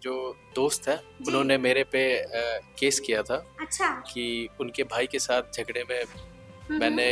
जो दोस्त है जी। उन्होंने मेरे पे केस किया था अच्छा। कि उनके भाई के साथ झगड़े में हम्म, मैंने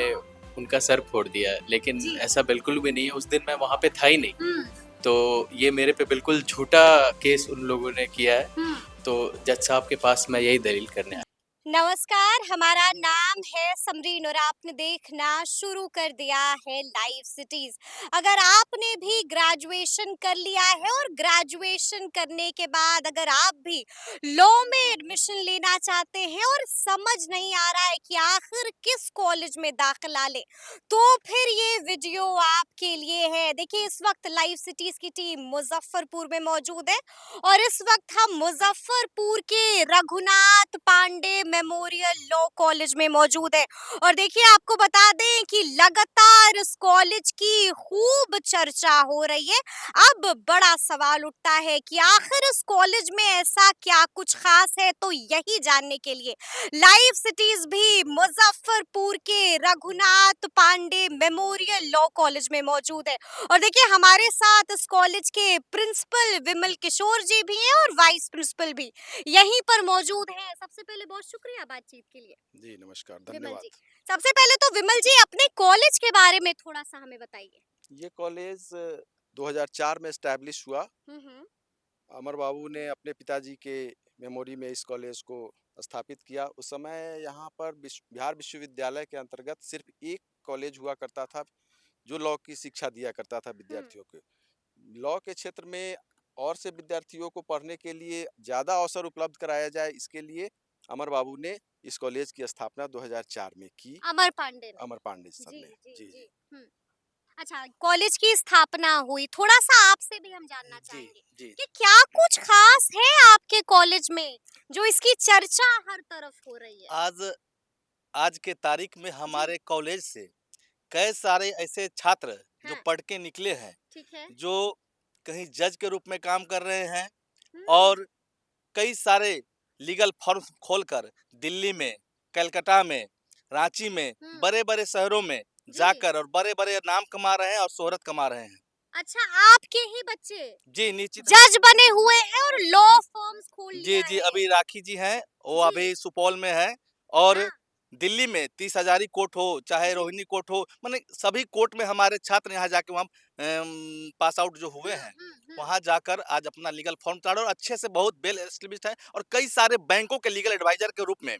उनका सर फोड़ दिया है, लेकिन जी। ऐसा बिल्कुल भी नहीं है। उस दिन मैं वहाँ पे था ही नहीं। हम्म, तो ये मेरे पे बिल्कुल झूठा केस उन लोगों ने किया है। हम्म। तो जज साहब के पास मैं यही दलील करने आया। नमस्कार, हमारा नाम है समरीन और आपने देखना शुरू कर दिया है लाइव सिटीज। अगर आपने भी ग्रेजुएशन कर लिया है और ग्रेजुएशन करने के बाद अगर आप भी लॉ में एडमिशन लेना चाहते हैं और समझ नहीं आ रहा है कि आखिर किस कॉलेज में दाखिला ले, तो फिर ये वीडियो आपके लिए है। देखिए, इस वक्त लाइव सिटीज की टीम मुजफ्फरपुर में मौजूद है और इस वक्त हम मुजफ्फरपुर के Raghunath Pandey memorial law college में मौजूद है। और देखिए, आपको बता दें कि लगातार इस कॉलेज की खूब चर्चा हो रही है। अब बड़ा सवाल उठता है कि आखिर इस कॉलेज में ऐसा क्या कुछ खास है, तो यही जानने के लिए लाइव सिटीज भी मुजफ्फरपुर के Raghunath Pandey memorial law college में मौजूद है। और देखिए, हमारे साथ इस कॉलेज के प्रिंसिपल विमल किशोर जी भी हैं और वाइस प्रिंसिपल भी यहीं पर मौजूद हैं। सबसे पहले बहुत शुक्रिया बातचीत के लिए। जी नमस्कार, विमल धन्यवाद। जी, सबसे पहले तो विमल जी अपने कॉलेज के बारे में थोड़ा सा हमें बताइए। ये कॉलेज 2004 में एस्टैब्लिश हुआ। हम्म, अमर बाबू ने अपने पिताजी के मेमोरी में इस कॉलेज को स्थापित किया। उस समय यहाँ पर बिहार विश्वविद्यालय के अंतर्गत सिर्फ एक कॉलेज हुआ करता था जो लॉ की शिक्षा दिया करता था विद्यार्थियों को। लॉ के क्षेत्र में और से विद्यार्थियों को पढ़ने के लिए ज़्यादा अवसर उपलब्ध कराया जाए, इसके लिए अमर बाबू ने इस कॉलेज की स्थापना 2004 में की। अमर पांडे ने। अमर पांडे सर जी ने। जी जी जी। अच्छा, कॉलेज की स्थापना हुई, थोड़ा सा आपसे भी हम जानना जी चाहेंगे जी। कि क्या कुछ खास है आपके कॉलेज में जो इसकी चर्चा हर तरफ हो रही है। आज आज के तारीख में हमारे कॉलेज से कई सारे ऐसे छात्र जो हाँ, पढ़ के निकले हैं, ठीक है। जो कहीं जज के रूप में काम कर रहे हैं हम्म, और कई सारे लीगल फर्म खोलकर दिल्ली में, कलकत्ता में, रांची में, हम्म, बड़े-बड़े शहरों में जी। जाकर और बड़े-बड़े नाम कमा रहे हैं और शोहरत कमा रहे हैं। अच्छा, आपके ही बच्चे जी, निश्चित। जज बने हुए हैं और लॉ फर्म्स खोल जी, लिया जी, है। अभी राखी जी हैं, वो जी। अभी सुपौल में है और हाँ, दिल्ली में 30 हजारी कोर्ट हो, चाहे जी। रोहिणी कोर्ट हो, माने सभी कोर्ट में हमारे छात्र यहाँ जाके वहाँ पास आउट जो हुए हैं, वहाँ जाकर आज अपना लीगल फॉर्म चालू और अच्छे से बहुत वेल एस्टेब्लिश्ड है और कई सारे बैंकों के लीगल एडवाइजर के रूप में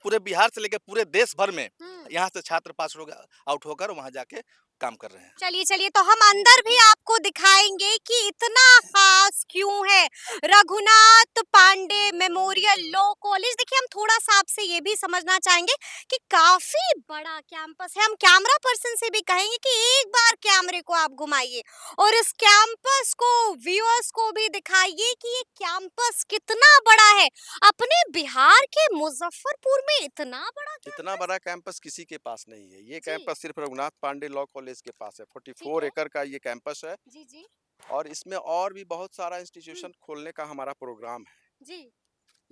पूरे बिहार से लेकर पूरे देश भर में यहाँ से छात्र पास हो आउट होकर वहाँ जाके काम कर रहे हैं। चलिए चलिए, तो हम अंदर भी आपको दिखाएंगे कि इतना खास क्यों है Raghunath Pandey memorial law college. देखिए, हम थोड़ा सा आपसे ये भी समझना चाहेंगे कि काफी बड़ा कैंपस है। हम कैमरा पर्सन से भी कहेंगे कि एक बार कैमरे को आप घुमाइए और इस कैंपस को व्यूअर्स को भी दिखाइए कि ये कैंपस कितना बड़ा है। अपने बिहार के मुजफ्फरपुर में इतना बड़ा इतना कैंपस। बड़ा कैंपस किसी के पास नहीं है। ये जी। कैंपस सिर्फ रघुनाथ पांडे लॉ कॉलेज के पास है। ठीक 44 है। एकड़ का ये कैंपस है जी जी। और इसमें और भी बहुत सारा इंस्टीट्यूशन खोलने का हमारा प्रोग्राम है। जी,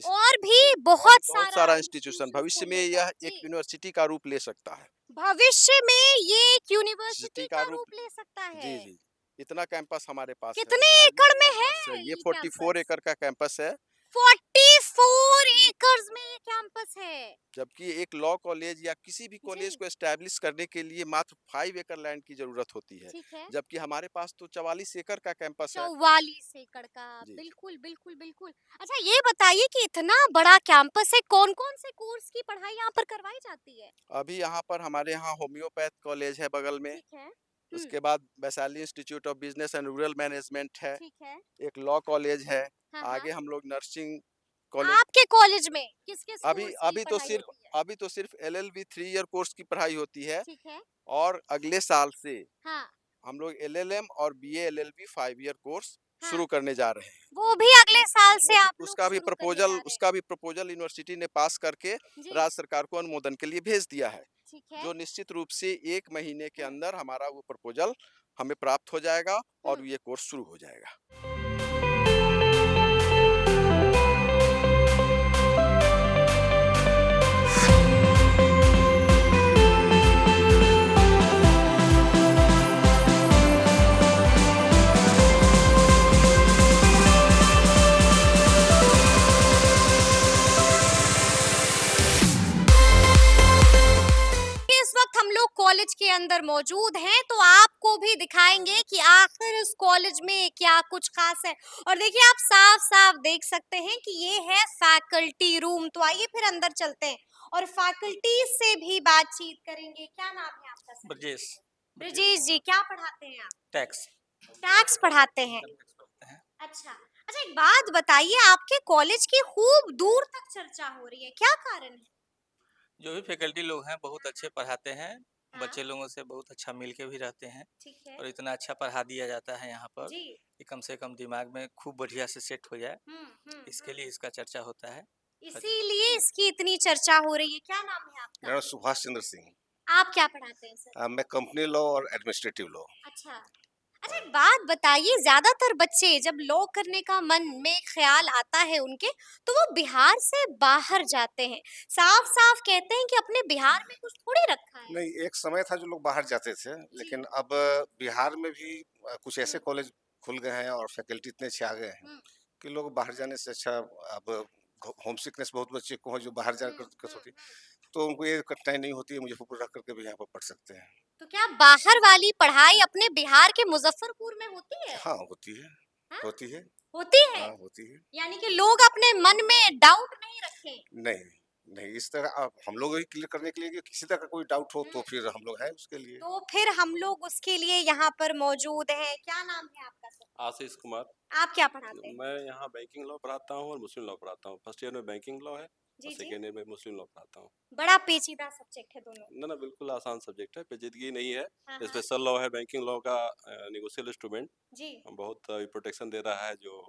इस और भी और बहुत बहुत सारा सारा इंस्टीट्यूशन इंस्टीट्यूशन भविष्य में खोलने का। यह एक जी, यूनिवर्सिटी का रूप ले सकता है। भविष्य में ये एक यूनिवर्सिटी सिटी का रूप ले सकता है। जी जी। इतना कैंपस हमारे पास है। कितने इतना एकड़ big में कैंपस है ये ये 44 कैंपस? एकड़ का कैंपस है। 44 एकर्स में ये कैंपस है। जबकि एक लॉ कॉलेज या किसी भी कॉलेज जी, को एस्टैब्लिश करने के लिए मात्र 5 एकड़ लैंड की जरूरत होती है, ठीक है। जबकि हमारे पास तो 44 एकड़ का कैंपस है। 44 एकड़ का, जी। बिल्कुल बिल्कुल बिल्कुल। अच्छा, ये बताइए कि इतना बड़ा कैंपस है, कौन कौन से कोर्स की पढ़ाई यहाँ पर करवाई जाती है? अभी यहाँ पर हमारे यहाँ होम्योपैथ कॉलेज है बगल में। ठीक है। उसके बाद Vaishali institute of business and rural management है। ठीक है। एक लॉ कॉलेज है। हाँ, आगे हाँ। हम लोग नर्सिंग कॉलेज। आपके कॉलेज में किस किस अभी कोर्स की अभी तो पढ़ाई सिर्फ होती है? अभी तो सिर्फ LLB 3 ईयर कोर्स की पढ़ाई होती है ठीक है। और अगले साल से हाँ, हम लोग LLM और BA LLB 5 ईयर कोर्स हाँ। शुरू करने जा रहे हैं। वो भी अगले साल से आप लोग उसका भी शुरू करने जा रहे हैं। प्रपोजल यूनिवर्सिटी ने पास करके जी, राज्य सरकार को अनुमोदन के लिए भेज दिया है, ठीक है। जो निश्चित रूप से 1 महीने के अंदर हमारा वो प्रपोजल हमें प्राप्त हो जाएगा और ये कोर्स शुरू हो जाएगा। अंदर मौजूद हैं तो आपको भी दिखाएंगे कि आखिर इस कॉलेज में क्या कुछ खास है। और देखिए आप साफ-साफ देख सकते हैं कि ये है फैकल्टी रूम। तो आइए फिर अंदर चलते हैं और फैकल्टी से भी बातचीत करेंगे। क्या नाम है आपका सर? ब्रजेश ब्रजेश जी, क्या पढ़ाते हैं आप? टैक्स टैक्स पढ़ाते हैं। हैं। अच्छा, अच्छा एक बात बताइए, आपके कॉलेज की खूब दूर तक चर्चा हो रही है, क्या कारण है? जो भी फैकल्टी लोग हैं बहुत अच्छे पढ़ाते हैं, हाँ, बच्चे लोगों से बहुत अच्छा मिल के भी रहते हैं ठीक है। और इतना अच्छा पढ़ा दिया जाता है यहाँ पर जी। कि कम से कम दिमाग में खूब बढ़िया से सेट हो जाए, इसके हम्म। लिए इसका चर्चा होता है। और इसीलिए इसकी इतनी चर्चा हो रही है। क्या नाम है आपका? मेरा नाम सुभाष चंद्र सिंह। आप क्या पढ़ाते हैं सर? मैं कंपनी लॉ और एडमिनिस्ट्रेटिव लॉ। अच्छा, अच्छा एक बात बताइए, ज्यादातर बच्चे जब लॉ करने का मन में ख्याल आता है उनके, तो वो बिहार से बाहर जाते हैं। साफ साफ कहते हैं कि अपने बिहार में कुछ थोड़ी रखा है। नहीं, एक समय था जो लोग बाहर जाते थे, जी। लेकिन अब बिहार में भी कुछ ऐसे कॉलेज खुल गए हैं और फैकल्टी इतने अच्छे आ गए हैं हम्म, कि लोग बाहर जाने से अच्छा अब होम सिकनेस बहुत बच्चे को है जो बाहर जाकर दिक्कत होती है, तो उनको ये कठिनाई नहीं होती है, मुजफ्फरपुर रह करके भी यहाँ पर पढ़ सकते हैं। तो क्या बाहर वाली पढ़ाई अपने बिहार के मुजफ्फरपुर में होती है? हाँ, होती है, हाँ? होती है, होती है। हाँ होती है। यानी कि लोग अपने मन में डाउट नहीं रखें। नहीं, नहीं, इस तरह आप हम लोग ही क्लियर करने के लिए कि किसी तरह का कोई डाउट हो तो हम्म, फिर हम लोग हैं उसके लिए। तो फिर हम लोग उसके लिए यहाँ पर मौजूद हैं। क्या नाम है आपका सर? आशीष कुमार। आप क्या पढ़ाते हैं? मैं यहाँ बैंकिंग लॉ पढ़ाता हूँ और मुस्लिम लॉ पढ़ाता हूँ। फर्स्ट ईयर में बैंकिंग लॉ है और जी जी, सेकेंड ईयर में मुस्लिम लॉ पढ़ाता हूँ। बड़ा पेचीदा सब्जेक्ट है दोनों। ना ना बिल्कुल आसान सब्जेक्ट है, पेचीदगी नहीं है। हाँ हाँ, स्पेशल लॉ है बैंकिंग लॉ का, नेगोशियल इंस्ट्रूमेंट जी। बहुत प्रोटेक्शन दे रहा है जो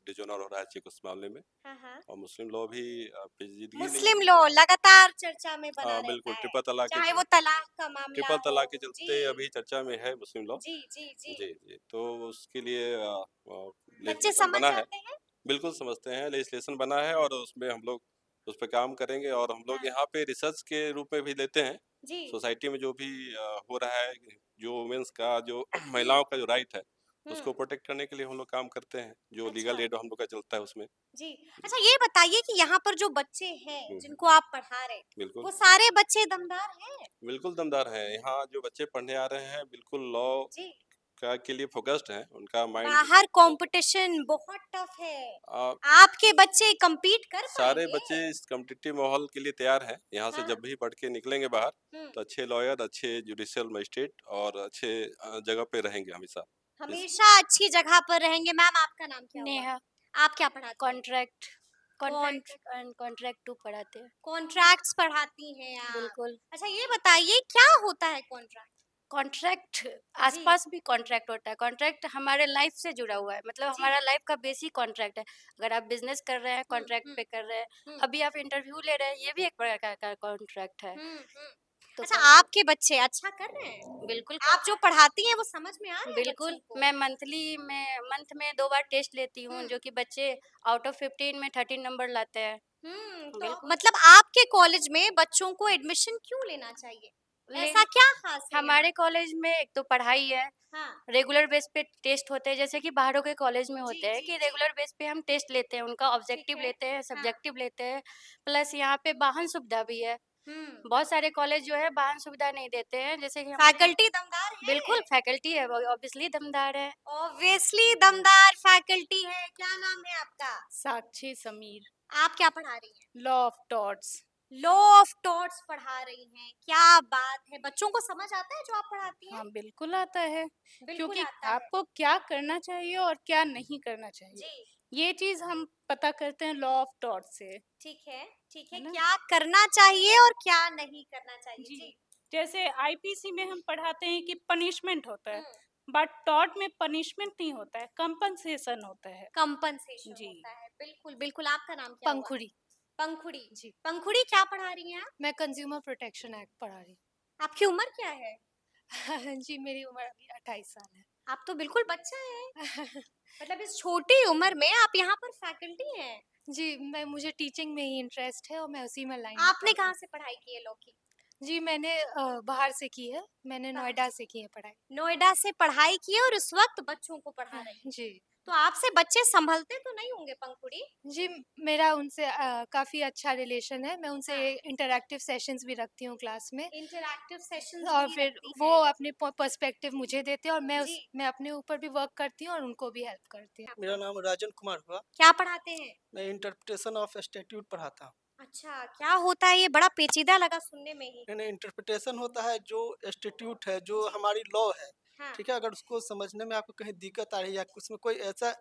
डिजोनर हो रहा है चेक उस मामले में। हाँ हाँ, और मुस्लिम लॉ भी पेचीदगी नहीं मुस्लिम है। लॉ लगातार चर्चा में बना हाँ रहता बिल्कुल, है, ट्रिपल तलाक के चाहे वो तलाक का मामला ट्रिपल हो। तलाक के जी चलते अभी चर्चा में है मुस्लिम लॉ। जी जी जी, जी जी, तो उसके लिए बच्चे लेजिस्लेशन समझ बना है। जाते हैं। बिल्कुल समझते हैं, लेजिस्लेशन बना है और उसमें हम लोग उस पे काम करेंगे और हम लोग हाँ, यहाँ पे रिसर्च के रूप में भी लेते हैं। जी। सोसाइटी में जो भी हो रहा है, जो वुमेन्स का जो हम्म, महिलाओं का जो राइट है, उसको हम्म, प्रोटेक्ट करने के लिए हम लोग काम करते हैं। जो लीगल अच्छा एड हम लोग का चलता है उसमें। जी। जी। अच्छा ये बताइए कि यहाँ पर जो बच्चे हैं हुँ, जिनको आप पढ़ा रहे हैं, बिल्कुल, वो सारे बच्चे दमदार हैं? बिल्कुल दमदार हैं। यहाँ जो बच्चे पढ़ने आ रहे हैं बिल्कुल लॉ जी। का के लिए फ़ोकस्ड हैं। उनका माइंड बाहर कंपटीशन बहुत टफ है, अ, आपके बच्चे compete कर सारे पाएंगे? बच्चे इस कॉम्पिटिटिव माहौल के लिए तैयार हैं। यहाँ से हाँ, जब भी पढ़ के निकलेंगे बाहर, हम्म, तो अच्छे लॉयर, अच्छे जुडिशियल मजिस्ट्रेट और अच्छे जगह पे रहेंगे हमेशा। इस हमेशा अच्छी जगह पर रहेंगे। मैम आपका नाम क्या हुआ? नेहा आप क्या पढ़ाते हैं? Contract contract contract and contract two पढ़ाते हैं। कॉन्ट्रैक्ट्स पढ़ाती हैं आप। बिल्कुल। अच्छा ये बताइए क्या होता है कॉन्ट्रैक्ट? कॉन्ट्रैक्ट जी। आसपास भी कॉन्ट्रैक्ट होता है। कॉन्ट्रैक्ट हमारे लाइफ से जुड़ा हुआ है, मतलब जी। हमारा लाइफ का बेसिक कॉन्ट्रैक्ट है। अगर आप बिजनेस कर रहे हैं कॉन्ट्रैक्ट हम्म, पे कर रहे हैं, हम्म, अभी आप इंटरव्यू ले रहे हैं, ये भी एक प्रकार का कॉन्ट्रैक्ट है। हम्म। तो अच्छा contract- आपके बच्चे अच्छा कर रहे हैं? बिल्कुल आप जो पढ़ाती हैं वो समझ में आ रहा है बिल्कुल। बच्चों को? मैं मंथ में 2 बार टेस्ट लेती हूँ, हम्म, जो कि बच्चे आउट ऑफ 15 में 13 नंबर लाते हैं। तो बिल्कुल। मतलब आपके कॉलेज में बच्चों को एडमिशन क्यों लेना चाहिए? ले ऐसा क्या खास है हमारे यहाँ? कॉलेज में एक तो पढ़ाई है, हाँ, रेगुलर बेस पे टेस्ट होते हैं, जैसे कि बाहरों के कॉलेज में जी होते हैं जी कि जी, रेगुलर बेस पे हम टेस्ट लेते हैं, उनका ठीक ऑब्जेक्टिव है। लेते हैं, हाँ, सब्जेक्टिव लेते हैं, प्लस यहाँ पे वाहन सुविधा भी है। हम्म। बहुत सारे कॉलेज जो है वाहन सुविधा नहीं देते हैं, जैसे कि हमारे फैकल्टी दमदार है? बिल्कुल फैकल्टी है, ऑब्वियसली दमदार है। ऑब्वियसली दमदार फैकल्टी है। क्या नाम है आपका? साक्षी समीर। आप क्या पढ़ा रही हैं? Law of torts. Law of torts पढ़ा रही हैं। क्या बात है, बच्चों को समझ आता है जो आप पढ़ाती हैं? हाँ बिल्कुल आता है, बिल्कुल क्योंकि आता है। आपको क्या करना चाहिए और क्या नहीं करना चाहिए, जी ये चीज हम पता करते हैं लॉ ऑफ टॉट से, ठीक है, ठीक है। है ना। क्या करना चाहिए और क्या नहीं करना चाहिए? जी, जी जैसे आईपीसी में हम पढ़ाते हैं कि पनिशमेंट होता है, हम्म, बट टॉट में पनिशमेंट नहीं होता है, कंपनसेशन होता है। कंपनसेशन जी। होता है। बिल्कुल बिल्कुल। आपका नाम क्या हुआ? पंखुड़ी। पंखुड़ी। जी। पंखुड़ी क्या पढ़ा रही हैं आप? मैं कंज्यूमर प्रोटेक्शन एक्ट पढ़ा रही आपकी उम्र क्या है? हूँ। जी, मेरी उम्र अभी 28 साल है। आप तो बिल्कुल बच्चा है। मतलब इस छोटी उम्र में आप यहाँ पर फैकल्टी हैं। जी, मुझे टीचिंग में ही इंटरेस्ट है और मैं उसी में लाइन आपने कहाँ से पढ़ाई की है लॉ की? जी, मैंने बाहर से की है, मैंने बाहर नोएडा से की है पढ़ाई। नोएडा से पढ़ाई की है और इस वक्त बच्चों को पढ़ा रही हैं। जी। तो आपसे बच्चे संभलते तो नहीं होंगे पंखुड़ी? जी, मेरा उनसे काफ़ी अच्छा रिलेशन है। मैं उनसे हाँ। इंटरैक्टिव सेशंस भी रखती हूँ क्लास में इंटरैक्टिव सेशंस और भी फिर रखती वो हैं। अपने पर्सपेक्टिव मुझे देते हैं और जी। मैं अपने ऊपर भी वर्क करती हूँ और उनको भी हेल्प करती हूँ। मेरा नाम राजन कुमार हुआ। क्या पढ़ाते हैं? मैं इंटरप्रिटेशन ऑफ स्टैट्यूट पढ़ाता हूँ। अच्छा, क्या होता है ये? बड़ा पेचीदा लगा सुनने में ही। यानी इंटरप्रिटेशन होता है जो स्टैट्यूट है, जो हमारी लॉ है, हाँ, ठीक है? अगर उसको समझने में आपको कहीं दिक्कत आ रही है या उसमें कोई ऐसा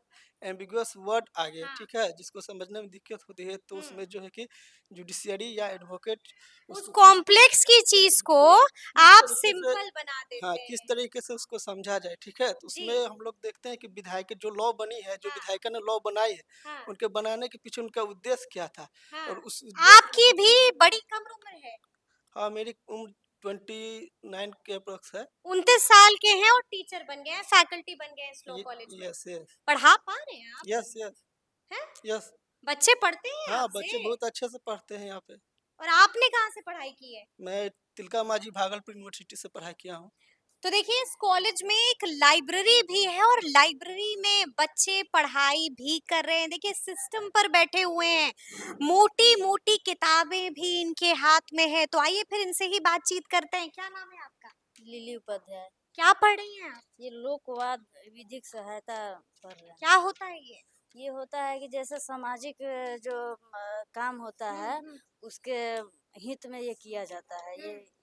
एम्बिगुअस वर्ड आ गया, हाँ। ठीक है? जिसको समझने में दिक्कत होती है, तो हुँ। उसमें जो है कि जुडिशियरी या एडवोकेट उस उसको कॉम्प्लेक्स की चीज़ को किस आप तरीके से सिंपल बना हाँ, देते किस हैं। तरीके से उसको समझा जाए, ठीक है? तो जी। उसमें हम लोग देखते हैं कि विधायक जो लॉ बनी है, जो हाँ, विधायिका ने लॉ बनाई है, हाँ, उनके बनाने के पीछे उनका उद्देश्य क्या था? हाँ। और उस उद्देश्य को आपकी भी बड़ी कम उम्र है। हाँ, मेरी उम्र 29 के अप्रॉक्स है। 29 साल के हैं और टीचर बन गए हैं, फैकल्टी बन गए हैं इस लॉ य कॉलेज में। Yes, yes. पढ़ा पा रहे हैं आप? यस, यस, हैं? यस। बच्चे पढ़ते हैं हाँ, बच्चे आपसे? बहुत अच्छे से पढ़ते हैं यहाँ पे। और आपने कहाँ से पढ़ाई की है? मैं तिलका मांझी भागलपुर यूनिवर्सिटी से पढ़ाई किया हूँ। तो देखिए इस कॉलेज में एक लाइब्रेरी भी है और लाइब्रेरी में बच्चे पढ़ाई भी कर रहे हैं। देखिए सिस्टम पर बैठे हुए हैं, मोटी मोटी किताबें भी इनके हाथ में है। तो आइए फिर इनसे ही बातचीत करते हैं। क्या नाम है आपका? लिली उपाध्याय। क्या पढ़ रही हैं आप? ये लोकवाद विधिक सहायता पढ़ रहे हैं। क्या होता है ये? ये होता है कि जैसे सामाजिक जो काम होता है हम्म। उसके हित में ये किया जाता है।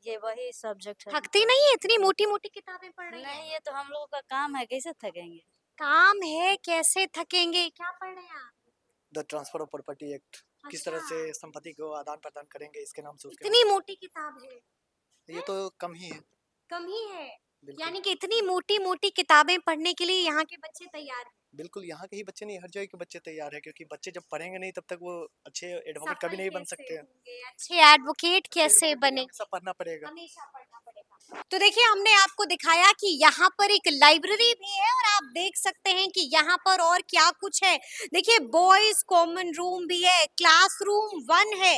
ये वही सब्जेक्ट है। थकती नहीं है? इतनी मोटी मोटी किताबें पढ़ रही नहीं, हैं। ये तो हम लोगों का काम है, कैसे थकेंगे। काम है, कैसे थकेंगे? क्या पढ़ रहे हैं आप? The transfer of property act, किस तरह अच्छा, से संपत्ति को आदान प्रदान करेंगे इसके नाम से उसके इतनी नाम मोटी किताब है? से। ये तो कम ही है। कम ही है? बिल्कुल यानी कि इतनी मोटी मोटी किताबें पढ़ने के लिए यहाँ के बच्चे तैयार हैं। बिल्कुल, यहाँ के ही बच्चे नहीं, हर जगह के बच्चे तैयार है, क्योंकि बच्चे जब पढ़ेंगे नहीं तब तक वो अच्छे एडवोकेट कभी सफल नहीं बन कैसे सकते हैं। होंगे? अच्छे एडवोकेट कैसे एडवोकेट के लिए बने? हमेशा पढ़ना पड़ेगा। हमेशा पढ़ना पड़ेगा। तो देखिए हमने आपको दिखाया कि यहाँ पर एक लाइब्रेरी भी है और आप देख सकते हैं कि यहाँ पर और क्या कुछ है। देखिए बॉयज कॉमन रूम भी है, क्लासरूम 1 है,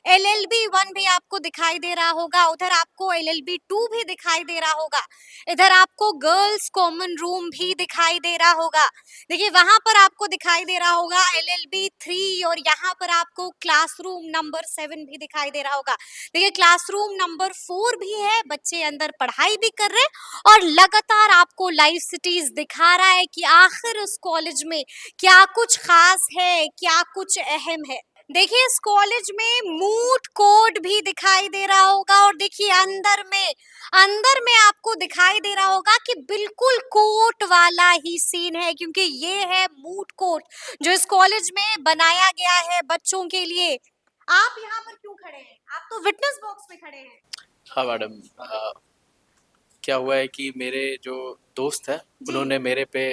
एलएलबी 1 भी आपको दिखाई दे रहा होगा, उधर आपको एलएलबी 2 भी दिखाई दे रहा होगा, इधर आपको गर्ल्स कॉमन रूम भी दिखाई दे रहा होगा। देखिए वहां पर आपको दिखाई दे रहा होगा एलएलबी 3 और यहाँ पर आपको क्लासरूम नंबर 7 भी दिखाई दे रहा होगा। देखिए क्लासरूम नंबर 4 भी है, बच्चे अंदर पढ़ाई भी कर रहे हैं और लगातार आपको लाइव सिटीज दिखा रहा है कि आखिर उस कॉलेज में क्या कुछ खास है, क्या कुछ अहम है। देखिए इस कॉलेज में मूट कोर्ट भी दिखाई दे रहा होगा और देखिए अंदर में आपको दिखाई दे रहा होगा कि बिल्कुल कोर्ट वाला ही सीन है, क्योंकि ये है मूट कोर्ट जो इस कॉलेज में बनाया गया है बच्चों के लिए। आप यहाँ पर क्यों खड़े हैं? आप तो विटनेस बॉक्स में खड़े हैं। हाँ मैडम, क्या हुआ है कि मेरे जो दोस्त हैं जी। उन्होंने मेरे पे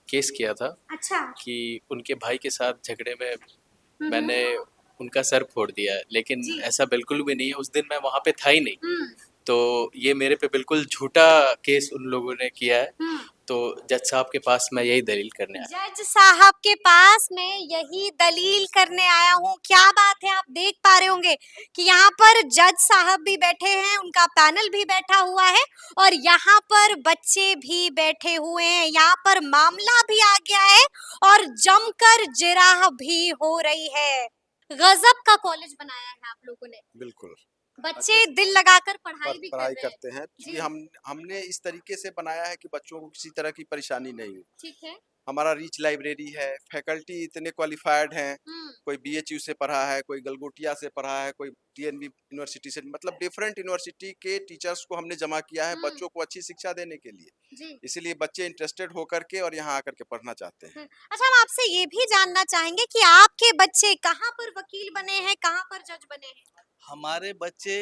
केस किया था अच्छा। कि उनके भाई के साथ झगड़े में हम्म। मैंने उनका सर फोड़ दिया है, लेकिन जी। ऐसा बिल्कुल भी नहीं है। उस दिन मैं वहाँ पे था ही नहीं, हम्म। तो ये मेरे पे बिल्कुल झूठा केस उन लोगों ने किया है। हम्म। तो जज साहब के पास मैं यही दलील करने आया। जज साहब के पास मैं यही दलील करने आया हूँ। क्या बात है, आप देख पा रहे होंगे कि यहाँ पर जज साहब भी बैठे हैं, उनका पैनल भी बैठा हुआ है और यहाँ पर बच्चे भी बैठे हुए हैं। यहाँ पर मामला भी आ गया है और जमकर जिराह भी हो रही है। गजब का कॉलेज बनाया है आप लोगों ने। बिल्कुल बच्चे दिल लगाकर पढ़ाई भी कर पढ़ाई रहे हैं। करते हैं, जी। क्योंकि हमने इस तरीके से बनाया है कि बच्चों को किसी तरह की परेशानी नहीं हो। ठीक है। हमारा रिच लाइब्रेरी है, फैकल्टी इतने क्वालिफाइड हैं, हम्म। कोई बीएचयू से पढ़ा है, कोई गलगोटिया से पढ़ा है, कोई टीएनबी यूनिवर्सिटी से, मतलब डिफरेंट यूनिवर्सिटी के टीचर्स को हमने जमा किया है बच्चों को अच्छी शिक्षा देने के लिए। जी। इसीलिए बच्चे इंटरेस्टेड होकर के और यहाँ आकर के पढ़ना चाहते हैं। अच्छा हम आपसे ये भी जानना चाहेंगे कि आपके बच्चे कहाँ पर वकील बने हैं, कहाँ पर जज बने हैं? हमारे बच्चे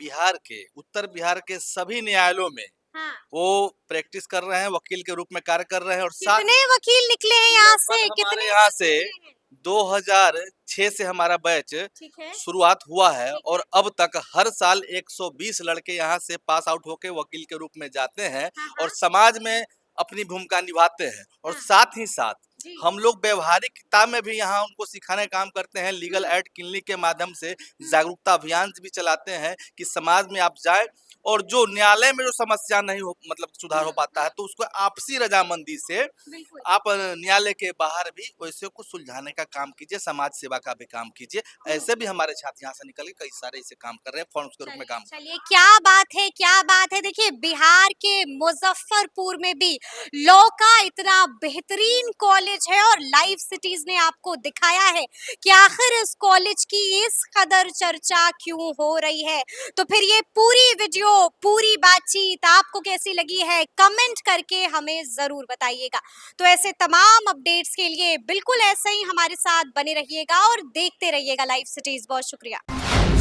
बिहार के, उत्तर बिहार के सभी न्यायालयों में हाँ। वो प्रैक्टिस कर रहे हैं, वकील के रूप में कार्य कर रहे हैं और साथ कितने वकील निकले हैं यहाँ से? लगभग हमारे कितने यहाँ वकील से निकले हैं? 2006 से हमारा बैच ठीक है। शुरुआत हुआ है ठीक और अब तक हर साल 120 लड़के यहाँ से पास आउट होके वकील के रूप में जाते हैं हाँ, और हाँ। समाज में अपनी भूमिका निभाते हैं और हाँ। साथ ही साथ जी। हम लोग व्यवहारिकता में भी यहाँ उनको सिखाने का काम करते हैं। लीगल एड क्लिनिक के माध्यम से जागरूकता अभियान भी चलाते हैं कि समाज में आप जाएं और जो न्यायालय में जो समस्या नहीं हो मतलब सुधार हो पाता है तो उसको आपसी रजामंदी से आप न्यायालय के बाहर भी वैसे को सुलझाने का काम कीजिए, समाज सेवा का भी काम कीजिए। ऐसे भी हमारे छात्र यहाँ से निकल के कई सारे ऐसे काम कर रहे हैं, फॉर्म्स के रूप में काम कर रहे हैं। चलिए क्या बात है, क्या बात है। देखिए बिहार के मुजफ्फरपुर में भी लॉ का इतना बेहतरीन कॉलेज है और लाइव सिटीज ने आपको दिखाया है कि आखिर इस कॉलेज की इस कदर चर्चा क्यों हो रही है। तो फिर ये पूरी वीडियो, पूरी बातचीत आपको कैसी लगी है, कमेंट करके हमें जरूर बताइएगा। तो ऐसे तमाम अपडेट्स के लिए बिल्कुल ऐसे ही हमारे साथ बने रहिएगा और देखते रहिएगा लाइव सिटीज। बहुत शुक्रिया।